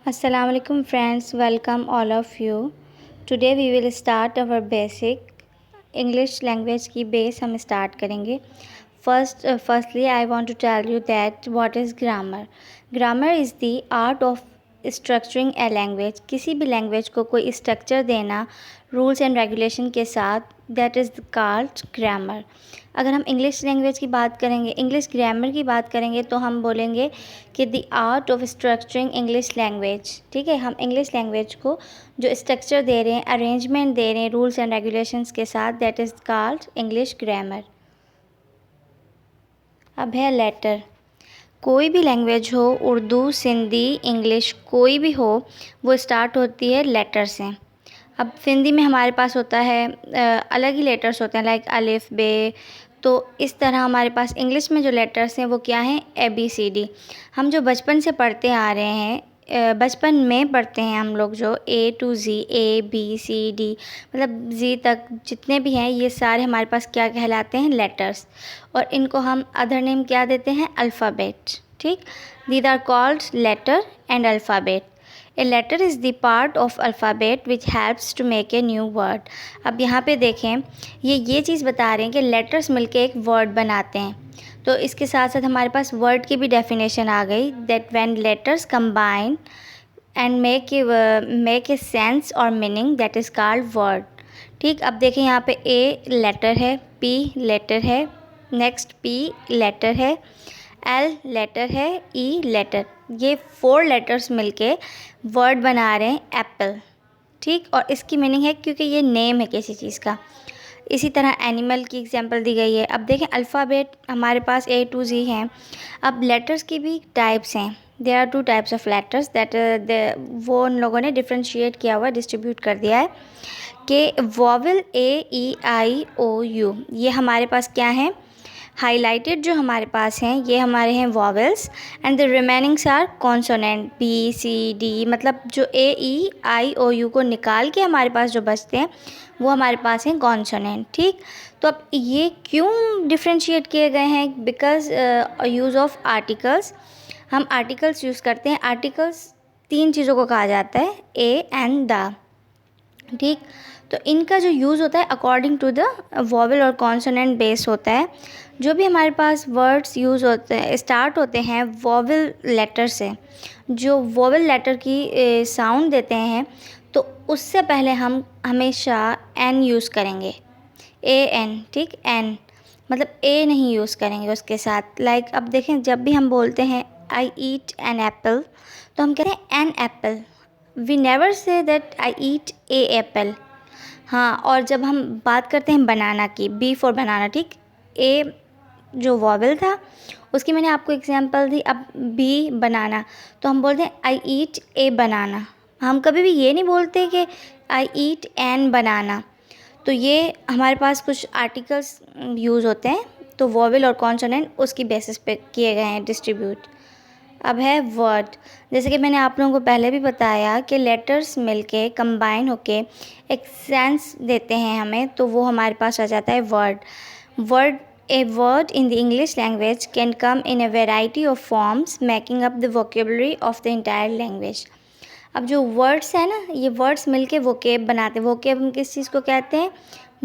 Assalamu alaikum friends, welcome all of you. Today we will start our basic English language की base हम start करेंगे. Firstly I want to tell you that what is grammar. Grammar is the art of structuring a language. किसी भी language को कोई structure देना rules and regulation के साथ, that is called grammar. अगर हम इंग्लिश लैंग्वेज की बात करेंगे, इंग्लिश ग्रामर की बात करेंगे तो हम बोलेंगे कि the art of structuring English language. ठीक है, हम इंग्लिश लैंग्वेज को जो स्ट्रक्चर दे रहे हैं, अरेंजमेंट दे रहे हैं रूल्स एंड रेगुलेशंस के साथ, that is called English grammar. अब है लेटर. कोई भी लैंग्वेज हो, उर्दू, सिंधी, इंग्लिश, कोई भी हो, वो स्टार्ट होती है लेटर से. अब सिंधी में हमारे पास होता है अलग ही लेटर्स होते हैं, लाइक अलिफ, बे. तो इस तरह हमारे पास इंग्लिश में जो लेटर्स हैं वो क्या हैं, ABCD. हम जो बचपन से पढ़ते आ रहे हैं, बचपन में पढ़ते हैं हम लोग जो A to Z, ABCD, मतलब Z तक जितने भी हैं ये सारे हमारे पास क्या कहलाते हैं, लेटर्स. और इनको हम अदर नेम क्या देते हैं, अल्फ़ाबेट. ठीक, these are called letter and alphabet. A letter is the part of alphabet which helps to make a new word. अब यहाँ पे देखें, ये चीज़ बता रहे हैं कि लेटर्स मिलके एक वर्ड बनाते हैं. तो इसके साथ साथ हमारे पास वर्ड की भी डेफिनेशन आ गई, that when letters combine and make a sense और meaning, that is called word. ठीक, अब देखें यहाँ पे A लेटर है, P लेटर है, नेक्स्ट P लेटर है, L लेटर है, E लेटर. ये 4 लेटर्स मिलके वर्ड बना रहे हैं एप्पल. ठीक, और इसकी मीनिंग है क्योंकि ये नेम है किसी चीज़ का. इसी तरह एनिमल की एग्जांपल दी गई है. अब देखें अल्फ़ाबेट हमारे पास A to Z हैं. अब लेटर्स की भी टाइप्स हैं. There are 2 types of letters that वो उन लोगों ने डिफ्रेंशिएट किया हुआ, डिस्ट्रीब्यूट कर दिया है कि वॉवल AEIOU ये हमारे पास क्या हैं, हाईलाइटेड जो हमारे पास हैं ये हमारे हैं vowels, and the remainings are consonant BCD. मतलब जो AEIOU को निकाल के हमारे पास जो बचते हैं वो हमारे पास हैं कॉन्सोनेंट. ठीक, तो अब ये क्यों डिफ्रेंशिएट किए गए हैं, बिकॉज यूज़ ऑफ आर्टिकल्स. हम आर्टिकल्स यूज़ करते हैं. आर्टिकल्स 3 चीज़ों को कहा जाता है, ए एंड द. ठीक, तो इनका जो यूज़ होता है अकॉर्डिंग टू द वॉवल और कॉन्सोनेंट बेस होता है. जो भी हमारे पास वर्ड्स यूज़ होते हैं, स्टार्ट होते हैं वॉवल लेटर से, जो वॉवल लेटर की साउंड देते हैं, तो उससे पहले हम हमेशा एन यूज़ करेंगे, AN. ठीक, एन मतलब ए नहीं यूज़ करेंगे उसके साथ. लाइक अब देखें, जब भी हम बोलते हैं आई ईट एन एप्पल, तो हम कह रहे हैं an apple. We never say that I eat a apple. हाँ, और जब हम बात करते हैं बनाना की, B फॉर बनाना. ठीक, ए जो वॉवल था उसकी मैंने आपको एग्जांपल दी. अब B बनाना, तो हम बोलते हैं आई ईट ए बनाना. हम कभी भी ये नहीं बोलते कि आई ईट एन बनाना. तो ये हमारे पास कुछ आर्टिकल्स यूज़ होते हैं, तो वॉवल और कॉन्सोनेंट उसकी बेसिस पे किए गए हैं डिस्ट्रीब्यूट. अब है वर्ड. जैसे कि मैंने आप लोगों को पहले भी बताया कि लेटर्स मिलके कंबाइन होके एक सेंस देते हैं हमें, तो वो हमारे पास आ जाता है word. A word in the English language can come in a variety of forms, making up the vocabulary of the entire language. अब जो वर्ड्स है ना, ये वर्ड्स मिलके वोकेब बनाते हैं. वोकेब हम किस चीज़ को कहते हैं,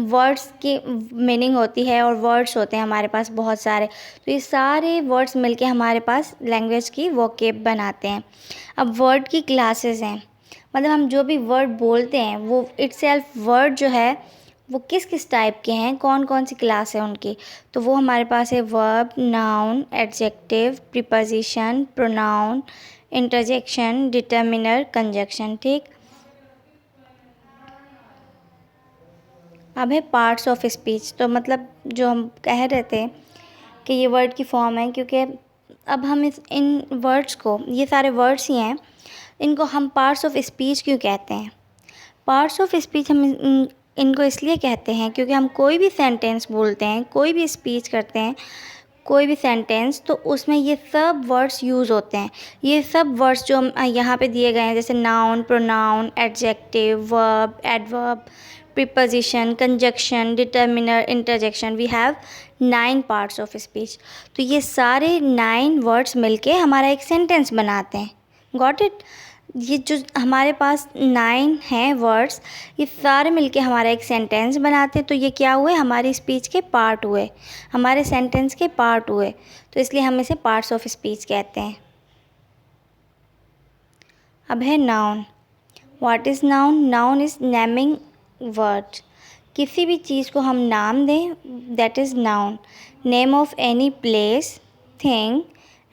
वर्ड्स की मीनिंग होती है, और वर्ड्स होते हैं हमारे पास बहुत सारे. तो ये सारे वर्ड्स मिलके हमारे पास लैंग्वेज की वोकेब बनाते हैं. अब वर्ड की क्लासेस हैं, मतलब हम जो भी वर्ड बोलते हैं वो इटसेल्फ वर्ड जो है वो किस किस टाइप के हैं, कौन कौन सी क्लास है उनकी. तो वो हमारे पास है verb, noun, adjective, preposition, pronoun, interjection, determiner, conjunction. ठीक, अब है पार्ट्स ऑफ स्पीच. तो मतलब जो हम कह रहे थे कि ये वर्ड की फॉर्म है, क्योंकि अब हम इन वर्ड्स को, ये सारे वर्ड्स ही हैं, इनको हम पार्ट्स ऑफ स्पीच क्यों कहते हैं. पार्ट्स ऑफ स्पीच हम इनको इसलिए कहते हैं क्योंकि हम कोई भी सेंटेंस बोलते हैं, कोई भी स्पीच करते हैं, कोई भी सेंटेंस, तो उसमें ये सब वर्ड्स यूज़ होते हैं. ये सब वर्ड्स जो हम यहाँ पे दिए गए हैं, जैसे noun, pronoun, adjective, verb, adverb, preposition, conjunction, determiner, interjection, we have 9 parts of speech. तो ये सारे 9 वर्ड्स मिलके हमारा एक सेंटेंस बनाते हैं. Got it. ये जो हमारे पास 9 हैं वर्ड्स, ये सारे मिलके हमारा एक सेंटेंस बनाते हैं। तो ये क्या हुए, हमारी स्पीच के पार्ट हुए, हमारे सेंटेंस के पार्ट हुए। तो इसलिए हम इसे पार्ट्स ऑफ स्पीच कहते हैं। अब है noun. What is noun? Noun is naming word. किसी भी चीज़ को हम नाम दें, that is noun. Name of any place, thing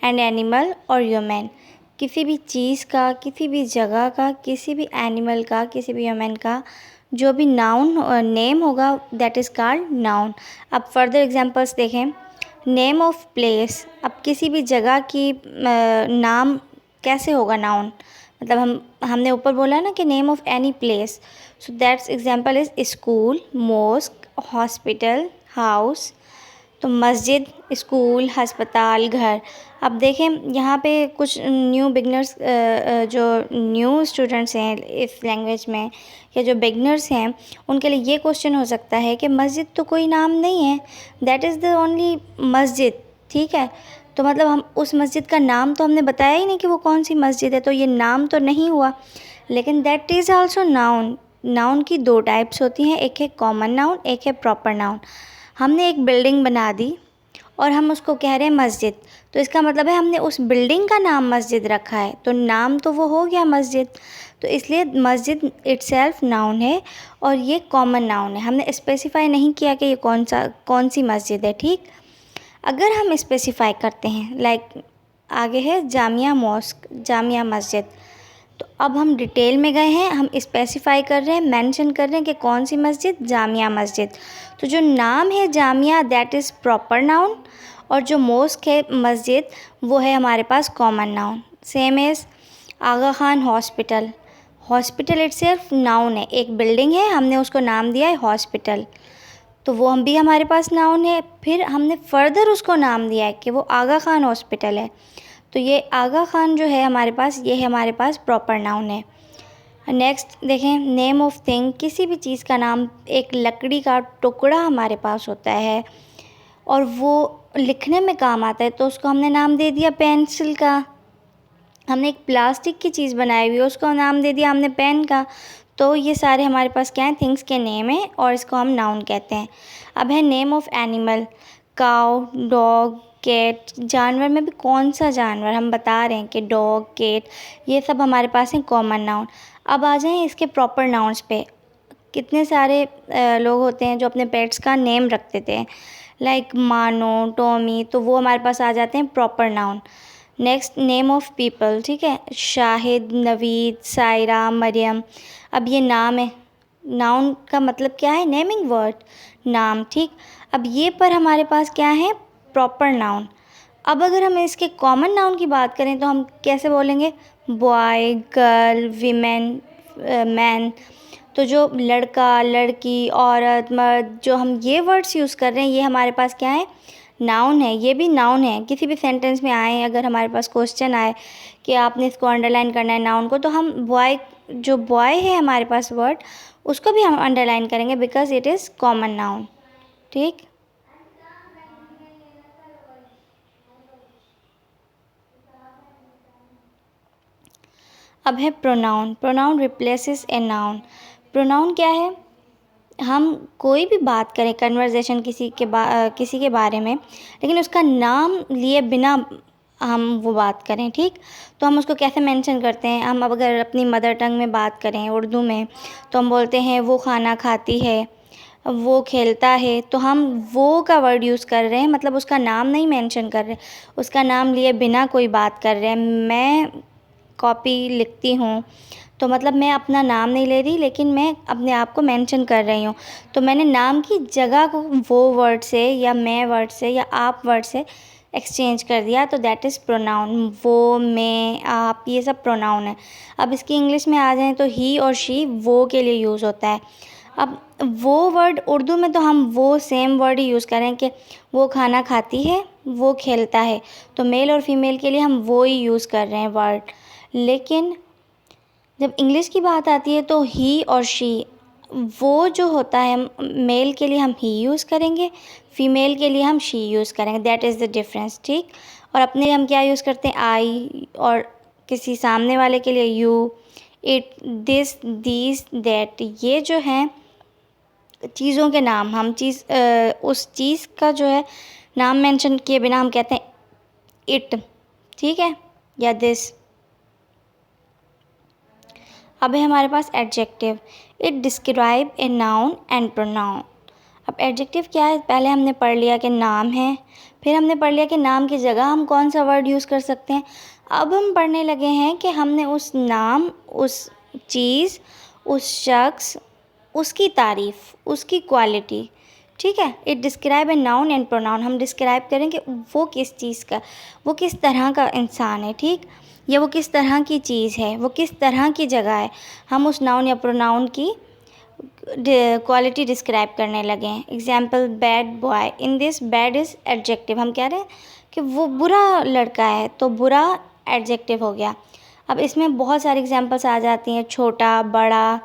and animal और ह्यूमन। किसी भी चीज़ का, किसी भी जगह का, किसी भी एनिमल का, किसी भी ह्यूमन का जो भी नाउन नेम होगा, दैट इज़ कॉल्ड नाउन। अब फर्दर एग्जांपल्स देखें। नेम ऑफ प्लेस, अब किसी भी जगह की नाम कैसे होगा नाउन? मतलब हमने ऊपर बोला ना कि name of any place, so that's example is school, mosque, hospital, house. तो मस्जिद, स्कूल, अस्पताल, घर। अब देखें यहाँ पे कुछ न्यू बिगनर्स, जो न्यू स्टूडेंट्स हैं इस लैंग्वेज में, या जो बिगनर्स हैं, उनके लिए ये क्वेश्चन हो सकता है कि मस्जिद तो कोई नाम नहीं है, दैट इज़ द ओनली मस्जिद। ठीक है, तो मतलब हम उस मस्जिद का नाम तो हमने बताया ही नहीं कि वो कौन सी मस्जिद है, तो ये नाम तो नहीं हुआ। लेकिन that is also known. Noun की दो टाइप्स होती हैं, एक है कॉमन नाउन, एक है प्रॉपर नाउन। हमने एक बिल्डिंग बना दी और हम उसको कह रहे हैं मस्जिद, तो इसका मतलब है हमने उस बिल्डिंग का नाम मस्जिद रखा है, तो नाम तो वो हो गया मस्जिद। तो इसलिए मस्जिद इटसेल्फ नाउन है और ये कॉमन नाउन है। हमने स्पेसिफाई नहीं किया कि ये कौन सी मस्जिद है। ठीक, अगर हम स्पेसिफाई करते हैं, लाइक आगे है जामिया मॉस्क, जामिया मस्जिद, तो अब हम डिटेल में गए हैं, हम स्पेसिफाई कर रहे हैं, मेंशन कर रहे हैं कि कौन सी मस्जिद, जामिया मस्जिद। तो जो नाम है Jamia, that is proper noun, और जो मॉस्क है मस्जिद, वो है हमारे पास common noun. Same as Aga Khan hospital, hospital itself noun है, एक बिल्डिंग है, हमने उसको नाम दिया है हॉस्पिटल, तो वो हम भी हमारे पास नाउन है। फिर हमने फर्दर उसको नाम दिया है कि वो आगा खान हॉस्पिटल है, तो ये आगा खान जो है हमारे पास, ये है हमारे पास प्रॉपर नाउन है। नेक्स्ट देखें, नेम ऑफ थिंग, किसी भी चीज़ का नाम। एक लकड़ी का टुकड़ा हमारे पास होता है और वो लिखने में काम आता है, तो उसको हमने नाम दे दिया पेंसिल का। हमने एक प्लास्टिक की चीज़ बनाई हुई है, उसको नाम दे दिया हमने पेन का। तो ये सारे हमारे पास क्या हैं, थिंग्स के नेम हैं और इसको हम नाउन कहते हैं। अब है name of animal. Cow, dog, cat. जानवर में भी कौन सा जानवर, हम बता रहे हैं कि डॉग, कैट, ये सब हमारे पास हैं कॉमन नाउन। अब आ जाएं इसके प्रॉपर नाउन्स पे। कितने सारे लोग होते हैं जो अपने पेट्स का नेम रख देते हैं, लाइक मानो, टॉमी, तो वो हमारे पास आ जाते हैं proper noun. Next name of people, ठीक है, शाहिद, नवीद, सायरा, मरियम। अब ये नाम है, नाउन का मतलब क्या है, नेमिंग वर्ड, नाम। ठीक, अब ये पर हमारे पास क्या है, प्रॉपर नाउन। अब अगर हम इसके कॉमन नाउन की बात करें तो हम कैसे बोलेंगे, बॉय, गर्ल, वीमेन, मैन। तो जो लड़का, लड़की, औरत, मर्द, जो हम ये वर्ड्स यूज़ कर रहे हैं, ये हमारे पास क्या है, नाउन है। ये भी नाउन है। किसी भी सेंटेंस में आए, अगर हमारे पास क्वेश्चन आए कि आपने इसको अंडरलाइन करना है नाउन को, तो हम बॉय, जो बॉय है हमारे पास वर्ड, उसको भी हम अंडरलाइन करेंगे because it is common noun. ठीक, अब है pronoun. Pronoun replaces a noun. Pronoun क्या है, हम कोई भी बात करें, कन्वर्सेशन किसी के बारे में, लेकिन उसका नाम लिए बिना हम वो बात करें, ठीक, तो हम उसको कैसे मेंशन करते हैं। हम अब अगर अपनी मदर टंग में बात करें, उर्दू में, तो हम बोलते हैं वो खाना खाती है, वो खेलता है, तो हम वो का वर्ड यूज़ कर रहे हैं, मतलब उसका नाम नहीं मेंशन कर रहे, उसका नाम लिए बिना कोई बात कर रहे हैं। मैं कॉपी लिखती हूँ, तो मतलब मैं अपना नाम नहीं ले रही, लेकिन मैं अपने आप को मेंशन कर रही हूँ, तो मैंने नाम की जगह को वो वर्ड से या मैं वर्ड से या आप वर्ड से एक्सचेंज कर दिया, तो दैट इज़ प्रोनाउन। वो, मैं, आप, ये सब प्रोनाउन है। अब इसकी इंग्लिश में आ जाएं तो ही और शी वो के लिए यूज़ होता है। अब वो वर्ड उर्दू में तो हम वो सेम वर्ड ही यूज़ करें कि वो खाना खाती है, वो खेलता है, तो मेल और फीमेल के लिए हम वो ही यूज़ कर रहे हैं वर्ड। लेकिन जब इंग्लिश की बात आती है तो ही और शी, वो जो होता है मेल के लिए हम ही यूज़ करेंगे, फीमेल के लिए हम शी यूज़ करेंगे, दैट इज़ द डिफरेंस। ठीक, और अपने हम क्या यूज़ करते हैं, आई और किसी सामने वाले के लिए you, it, this, these, that. ये जो हैं चीज़ों के नाम, हम उस चीज़ का जो है नाम मेंशन किए बिना हम कहते हैं इट, ठीक है, या दिस। अब है हमारे पास adjective. It describe a noun and pronoun. अब एडजेक्टिव क्या है? पहले हमने पढ़ लिया कि नाम है, फिर हमने पढ़ लिया कि नाम की जगह हम कौन सा वर्ड यूज़ कर सकते हैं। अब हम पढ़ने लगे हैं कि हमने उस नाम, उस चीज़, उस शख्स, उसकी तारीफ़, उसकी क्वालिटी, ठीक है। It describe a noun and pronoun, हम डिस्क्राइब करें कि वो किस चीज़ का, वो किस तरह का इंसान है, ठीक, या वो किस तरह की चीज़ है, वो किस तरह की जगह है। हम उस नाउन या प्रोनाउन की क्वालिटी डिस्क्राइब करने लगे हैं। Example, bad boy. In this, bad is adjective. हम कह रहे हैं कि वो बुरा लड़का है, तो बुरा एडजेक्टिव हो गया। अब इसमें बहुत सारी एग्जांपल्स आ जाती हैं, छोटा, बड़ा,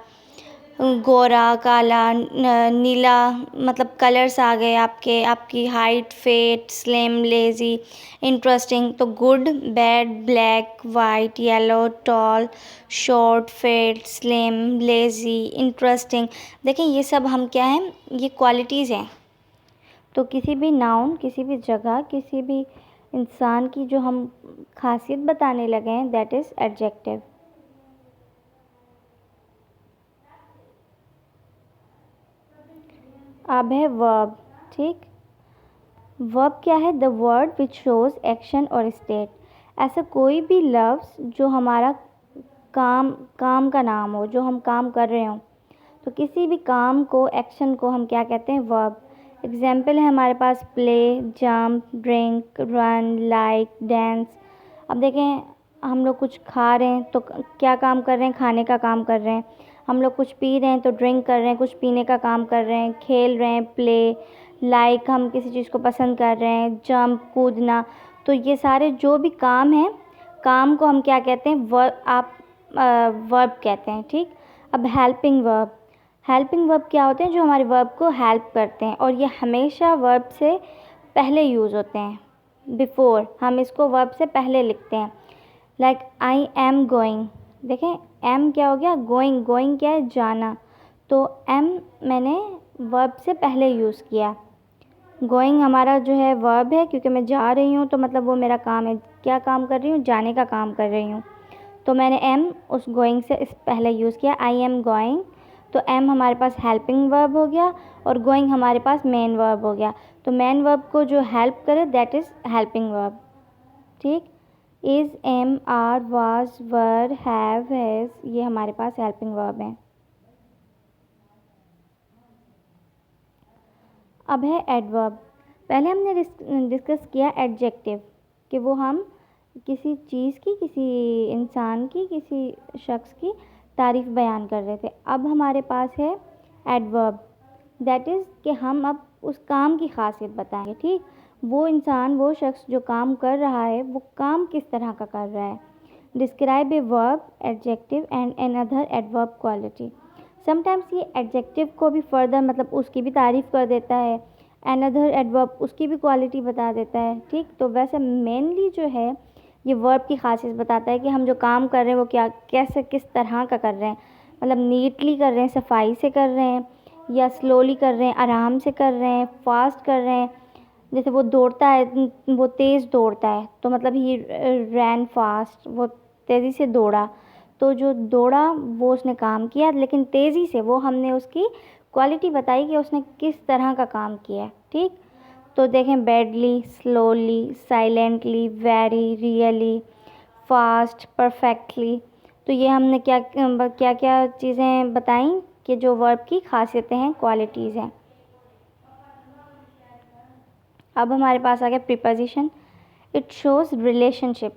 गोरा, काला, नीला, मतलब कलर्स आ गए आपके, आपकी height, fat, slim, lazy, interesting. तो good, bad, black, white, yellow, tall, short, fat, slim, lazy, interesting. देखें ये सब हम क्या हैं, ये क्वालिटीज़ हैं। तो किसी भी नाउन, किसी भी जगह, किसी भी इंसान की जो हम खासियत बताने लगे हैं, दैट इज़ एडजेक्टिव। अब है वर्ब, ठीक। वर्ब क्या है? The word which shows action और स्टेट। ऐसा कोई भी लफ्ज़ जो हमारा काम का नाम हो, जो हम काम कर रहे हों, तो किसी भी काम को, एक्शन को हम क्या कहते हैं? वर्ब। एग्जाम्पल है हमारे पास play, jump, drink, run, like, dance. अब देखें, हम लोग कुछ खा रहे हैं तो क्या काम कर रहे हैं? खाने का काम कर रहे हैं। हम लोग कुछ पी रहे हैं तो ड्रिंक कर रहे हैं, कुछ पीने का काम कर रहे हैं। खेल रहे हैं, प्ले, लाइक, हम किसी चीज़ को पसंद कर रहे हैं, जंप, कूदना। तो ये सारे जो भी काम हैं, काम को हम क्या कहते हैं? वर्ब कहते हैं, ठीक। अब हेल्पिंग वर्ब। हेल्पिंग वर्ब क्या होते हैं? जो हमारे वर्ब को हेल्प करते हैं, और ये हमेशा वर्ब से पहले यूज़ होते हैं, बिफोर। हम इसको वर्ब से पहले लिखते हैं। Like I am going. देखें, एम क्या हो गया? गोइंग। गोइंग क्या है? जाना। तो एम मैंने वर्ब से पहले यूज़ किया। गोइंग हमारा जो है वर्ब है, क्योंकि मैं जा रही हूँ, तो मतलब वो मेरा काम है। क्या काम कर रही हूँ? जाने का काम कर रही हूँ। तो मैंने एम उस गोइंग से इस पहले यूज़ किया, आई एम गोइंग। तो एम हमारे पास हेल्पिंग वर्ब हो गया, और गोइंग हमारे पास मेन वर्ब हो गया। तो मेन वर्ब को जो हेल्प करे, दैट इज़ हेल्पिंग वर्ब, ठीक। Is, am, are, was, were, have, has, ये हमारे पास हेल्पिंग वर्ब हैं। अब है एडवर्ब। पहले हमने डिस्कस किया एडजेक्टिव, कि वो हम किसी चीज़ की, किसी इंसान की, किसी शख्स की तारीफ़ बयान कर रहे थे। अब हमारे पास है एडवर्ब, दैट इज़ कि हम अब उस काम की खासियत बताएंगे, ठीक। वो इंसान, वो शख्स जो काम कर रहा है, वो काम किस तरह का कर रहा है। Describe a verb, adjective and another adverb quality. Sometimes ये एडजेक्टिव को भी फर्दर, मतलब उसकी भी तारीफ़ कर देता है, अनदर एडवर्ब उसकी भी क्वालिटी बता देता है, ठीक। तो वैसे मेनली जो है ये वर्ब की खासियत बताता है कि हम जो काम कर रहे हैं वो क्या, कैसे, किस तरह का कर रहे हैं। मतलब नीटली कर रहे हैं, सफाई से कर रहे हैं, या स्लोली कर रहे हैं, आराम से कर रहे हैं, फास्ट कर रहे हैं। जैसे वो दौड़ता है, वो तेज़ दौड़ता है, तो मतलब ही रैन फास्ट, वो तेज़ी से दौड़ा। तो जो दौड़ा वो उसने काम किया, लेकिन तेज़ी से, वो हमने उसकी क्वालिटी बताई कि उसने किस तरह का काम किया, ठीक। तो देखें, badly, slowly, silently, very, really, fast, perfectly. तो ये हमने क्या क्या क्या चीज़ें बताई कि जो वर्ब की खासियतें हैं, क्वालिटीज़ हैं। अब हमारे पास आ गया प्रीपोजिशन। It shows relationship.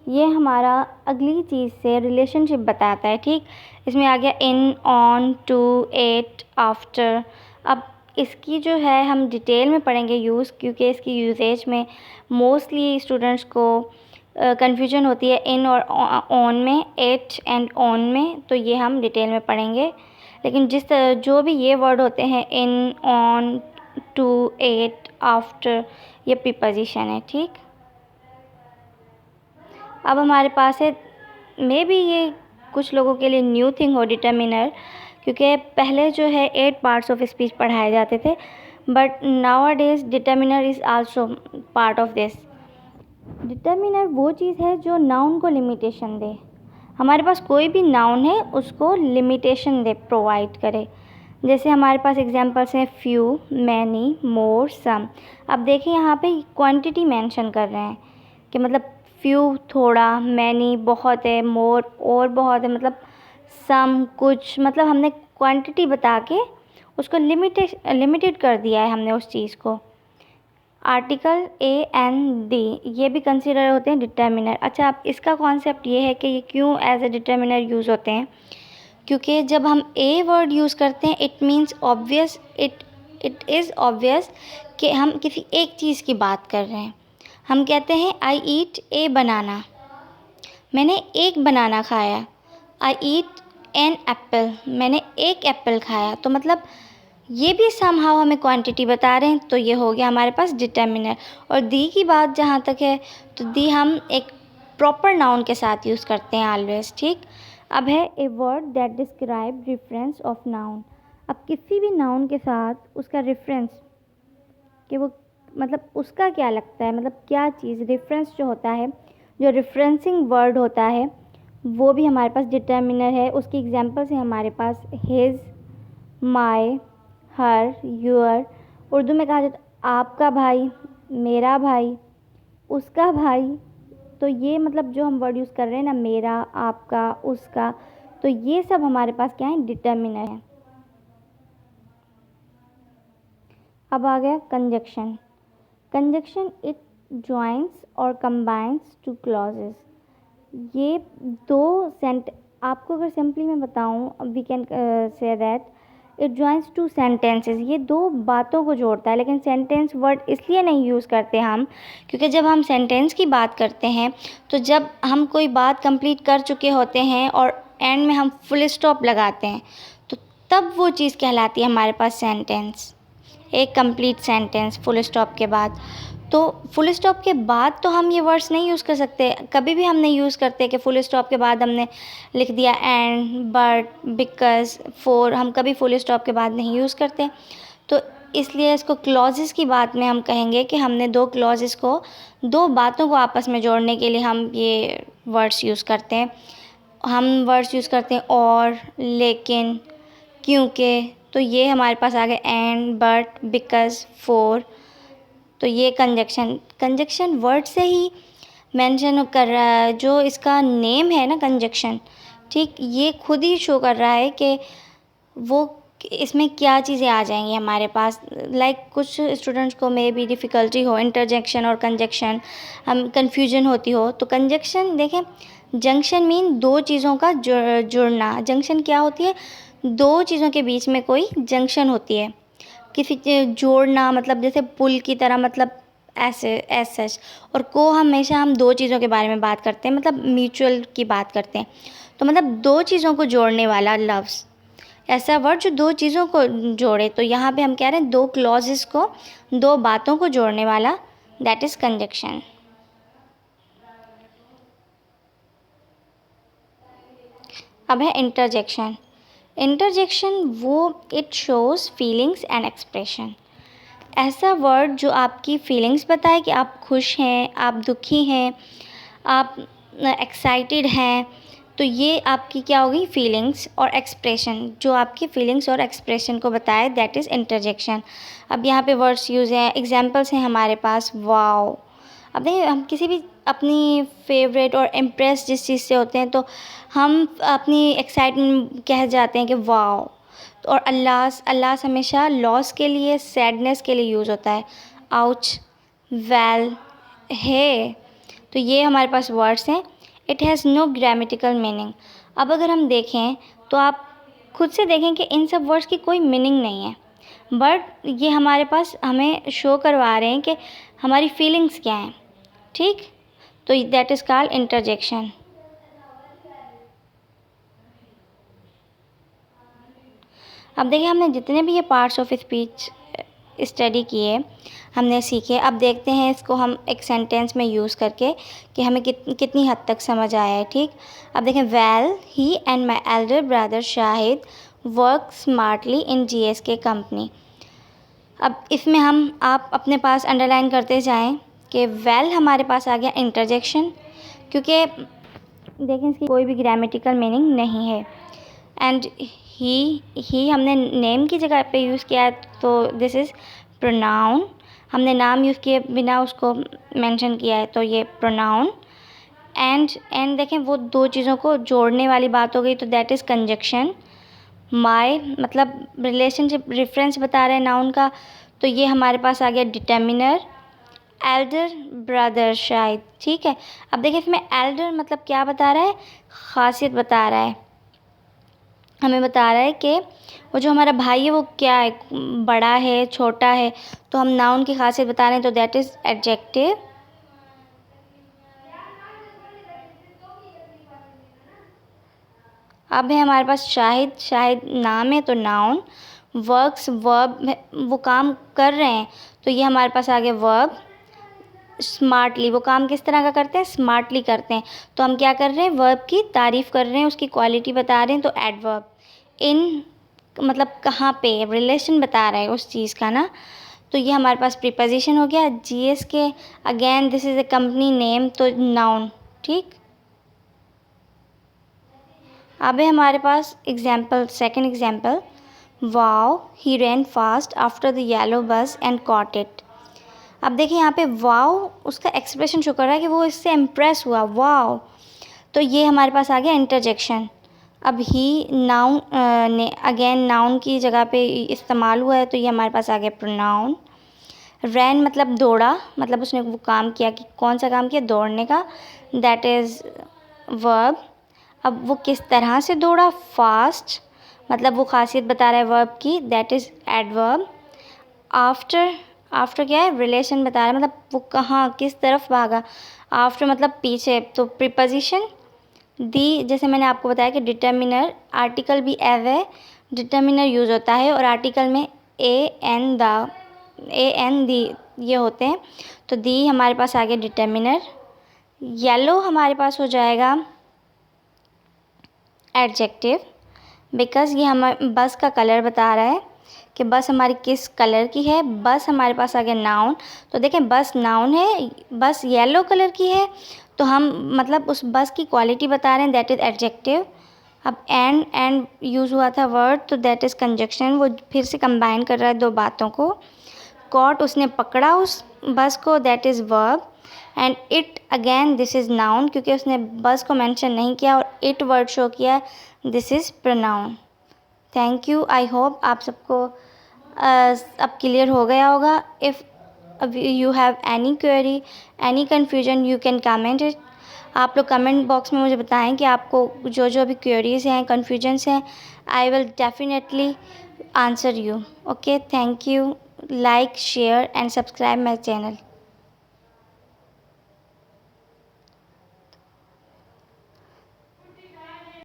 ये हमारा अगली चीज़ से रिलेशनशिप बताता है, ठीक। इसमें आ गया इन, ऑन, टू, एट, आफ्टर। अब इसकी जो है हम डिटेल में पढ़ेंगे यूज़, क्योंकि इसकी यूजेज में मोस्टली स्टूडेंट्स को कन्फ्यूजन होती है इन और ऑन में, एट एंड ऑन में। तो ये हम डिटेल में पढ़ेंगे। लेकिन जो भी ये वर्ड होते हैं, इन, ऑन, टू, एट, आफ्टर, ये प्रीपोजिशन है, ठीक। अब हमारे पास है मे बी ये कुछ लोगों के लिए न्यू थिंग हो डिटर्मिनर, क्योंकि पहले जो है 8 पार्ट्स ऑफ स्पीच पढ़ाए जाते थे, but nowadays determiner is also part of this. Determiner वो चीज़ है जो नाउन को लिमिटेशन दे। हमारे पास कोई भी नाउन है उसको लिमिटेशन दे, प्रोवाइड करे। जैसे हमारे पास एग्जांपल्स हैं फ्यू, मैनी, मोर, सम। अब देखिए यहाँ पे क्वांटिटी मेंशन कर रहे हैं कि मतलब फ्यू थोड़ा, मैनी बहुत है, मोर और बहुत है, मतलब सम कुछ, मतलब हमने क्वांटिटी बता के उसको लिमिटेड कर दिया है हमने उस चीज़ को। आर्टिकल ए एन डी ये भी कंसिडर होते हैं डिटर्मिनर। अच्छा, अब इसका कॉन्सेप्ट ये है कि ये क्यों एज ए डिटर्मिनर यूज़ होते हैं, क्योंकि जब हम ए वर्ड यूज़ करते हैं it means obvious, it is obvious कि हम किसी एक चीज़ की बात कर रहे हैं। हम कहते हैं आई ईट ए बनाना, मैंने एक बनाना खाया। आई ईट एन एप्पल, मैंने एक एप्पल खाया। तो मतलब ये भी समहाउ हमें क्वांटिटी बता रहे हैं, तो ये हो गया हमारे पास डिटर्मिनर। और दी की बात जहाँ तक है तो दी हम एक प्रॉपर नाउन के साथ यूज़ करते हैं ऑलवेज, ठीक। अब है a word that describe reference of noun. अब किसी भी नाउन के साथ उसका रेफरेंस, कि वो मतलब उसका क्या लगता है, मतलब क्या चीज़, रेफरेंस जो होता है, जो रेफरेंसिंग वर्ड होता है, वो भी हमारे पास डिटर्मिनर है। उसकी एग्जांपल्स हैं हमारे पास his, my, her, your. Urdu में कहा जाता आपका भाई, मेरा भाई, उसका भाई। तो ये मतलब जो हम वर्ड यूज़ कर रहे हैं ना, मेरा, आपका, उसका, तो ये सब हमारे पास क्या है, डिटर्मिनर है। अब आ गया कंजक्शन। कंजक्शन इट ज्वाइंस और कंबाइंस टू क्लॉजेस। ये दो आपको अगर सिंपली मैं बताऊं, we can say that it joins two sentences. ये दो बातों को जोड़ता है, लेकिन सेंटेंस वर्ड इसलिए नहीं यूज़ करते हम, क्योंकि जब हम सेंटेंस की बात करते हैं तो जब हम कोई बात कंप्लीट कर चुके होते हैं और एंड में हम फुल स्टॉप लगाते हैं, तो तब वो चीज़ कहलाती है हमारे पास सेंटेंस, एक कंप्लीट सेंटेंस फुल स्टॉप के बाद। तो फुल स्टॉप के बाद तो हम ये वर्ड्स नहीं यूज़ कर सकते, कभी भी हम नहीं यूज़ करते कि फुल स्टॉप के बाद हमने लिख दिया एंड, बट, बिकॉज, फॉर, हम कभी फुल स्टॉप के बाद नहीं यूज़ करते। तो इसलिए इसको क्लॉजेस की बात में हम कहेंगे कि हमने दो क्लॉजेस को, दो बातों को आपस में जोड़ने के लिए हम ये वर्ड्स यूज़ करते हैं। हम वर्ड्स यूज़ करते हैं और, लेकिन, क्योंकि। तो ये हमारे पास आ गए एंड, बट, बिकॉज, फॉर। तो ये कंजक्शन वर्ड से ही मेंशन कर रहा है, जो इसका नेम है ना कंजक्शन, ठीक, ये खुद ही शो कर रहा है कि वो इसमें क्या चीज़ें आ जाएंगी हमारे पास। लाइक कुछ स्टूडेंट्स को मे भी डिफ़िकल्टी हो इंटरजेक्शन और कंजक्शन, हम कन्फ्यूजन होती हो। तो कंजक्शन देखें, जंक्शन मीन दो चीज़ों का जुड़ना। जंक्शन क्या होती है, दो चीज़ों के बीच में कोई जंक्शन होती है, किसी जोड़ना, मतलब जैसे पुल की तरह, मतलब ऐसे सच। और को हमेशा हम दो चीज़ों के बारे में बात करते हैं, मतलब म्यूचुअल की बात करते हैं। तो मतलब दो चीज़ों को जोड़ने वाला लव्स, ऐसा वर्ड जो दो चीज़ों को जोड़े। तो यहाँ पे हम कह रहे हैं दो क्लॉजेस को, दो बातों को जोड़ने वाला, दैट इज़ कंजक्शन। अब है इंटरजेक्शन। इंटरजेक्शन वो it shows feelings and expression. ऐसा वर्ड जो आपकी फीलिंग्स बताए कि आप खुश हैं, आप दुखी हैं, आप एक्साइटेड हैं। तो ये आपकी क्या होगी, फीलिंग्स और एक्सप्रेशन, जो आपकी फीलिंग्स और एक्सप्रेशन को बताए, दैट इज़ इंटरजेक्शन। अब यहाँ पे वर्ड्स यूज़ हैं, एग्जांपल्स हैं हमारे पास, वाओ। अब देखिए, हम किसी भी अपनी फेवरेट और इम्प्रेस जिस चीज़ से होते हैं, तो हम अपनी एक्साइटमेंट कह जाते हैं कि वाओ। और अल्लाह हमेशा लॉस के लिए, सैडनेस के लिए यूज़ होता है, आउच, वेल, हे। तो ये हमारे पास वर्ड्स हैं। It has no grammatical meaning. अब अगर हम देखें तो आप खुद से देखें कि इन सब वर्ड्स की कोई मीनिंग नहीं है, बट ये हमारे पास हमें शो करवा रहे हैं कि हमारी फीलिंग्स क्या हैं, ठीक। तो दैट इज़ कॉल्ड इंटरजेक्शन। अब देखिए, हमने जितने भी ये पार्ट्स ऑफ स्पीच स्टडी किए, हमने सीखे। अब देखते हैं इसको हम एक सेंटेंस में यूज़ करके कि हमें कितनी हद तक समझ आया है। ठीक, अब देखें, well he and my elder brother Shahid work smartly in GSK company. अब इसमें आप अपने पास अंडरलाइन करते जाएं कि वेल हमारे पास आ गया इंटरजेक्शन, क्योंकि देखें इसकी कोई भी ग्रामेटिकल मीनिंग नहीं है। एंड ही हमने नेम की जगह पे यूज़ किया है, तो दिस इज़ प्रोनाउन। हमने नाम यूज़ किए बिना उसको मेंशन किया है, तो ये प्रोनाउन। एंड देखें, वो दो चीज़ों को जोड़ने वाली बात हो गई, तो दैट इज़ कंजक्शन। माय मतलब रिलेशनशिप रेफरेंस बता रहे हैं नाउन का, तो ये हमारे पास आ गया डिटर्मिनर। एल्डर ब्रदर शायद, ठीक है। अब देखिए इसमें एल्डर मतलब क्या बता रहा है, ख़ासियत बता रहा है, हमें बता रहा है कि वो जो हमारा भाई है वो क्या है, बड़ा है, छोटा है, तो हम नाउन की खासियत बता रहे हैं, तो दैट इज़ एडजेक्टिव। अब है हमारे पास शाहिद, शाहिद नाम है तो नाउन। वर्क्स वर्ब, वो काम कर रहे हैं, तो ये हमारे पास आ गया वर्ब। स्मार्टली, वो काम किस तरह का करते हैं, स्मार्टली करते हैं, तो हम क्या कर रहे हैं, वर्ब की तारीफ़ कर रहे हैं, उसकी क्वालिटी बता रहे हैं, तो एडवर्ब। इन मतलब कहाँ पे, रिलेशन बता रहा है उस चीज़ का ना, तो ये हमारे पास प्रीपोजिशन हो गया। GSK again this is a company name, तो नाउन। ठीक, अब है हमारे पास example, second example, wow he ran fast after the yellow bus and caught it. अब देखिए यहाँ पे वाओ उसका एक्सप्रेशन शो कर रहा है कि वो इससे इम्प्रेस हुआ, वाओ, तो ये हमारे पास आ गया इंटरजेक्शन। अब ही नाउन ने अगेन नाउन की जगह पे इस्तेमाल हुआ है, तो ये हमारे पास आ गया प्रोनाउन। रैन मतलब दौड़ा, मतलब उसने वो काम किया, कि कौन सा काम किया, दौड़ने का, दैट इज़ वर्ब। अब वो किस तरह से दौड़ा, फास्ट, मतलब वो खासियत बता रहा है वर्ब की, that is adverb. After, after क्या है, रिलेशन बता रहा है, मतलब वो कहाँ किस तरफ भागा, आफ्टर मतलब पीछे, तो प्रीपोजिशन। दी, जैसे मैंने आपको बताया कि डिटर्मिनर, आर्टिकल भी एव है, डिटर्मिनर यूज़ होता है, और आर्टिकल में एन दी ये होते हैं, तो दी हमारे पास आ गया डिटर्मिनर। येलो हमारे पास हो जाएगा एडजेक्टिव, बिकॉज़ ये हमारे बस का कलर बता रहा है कि बस हमारी किस कलर की है। बस हमारे पास आ गया नाउन, तो देखें बस नाउन है, बस येलो कलर की है, तो हम मतलब उस बस की क्वालिटी बता रहे हैं, दैट इज़ एडजेक्टिव। अब एंड यूज़ हुआ था वर्ड, तो दैट इज़ कंजक्शन, वो फिर से कंबाइन कर रहा है दो बातों को। कॉट उसने पकड़ा उस बस को, that is verb. And it again this is noun, क्योंकि उसने बस को मेंशन नहीं किया और इट वर्ड शो किया, this is pronoun. Thank you, I hope आप सबको अब क्लियर हो गया होगा। If you have any query, any confusion, you can comment it. आप लोग कमेंट बॉक्स में मुझे बताएं कि आपको जो जो भी क्वेरीज़ हैं, कन्फ्यूजन्स हैं, I will definitely answer you. Okay, thank you, like share and subscribe my channel.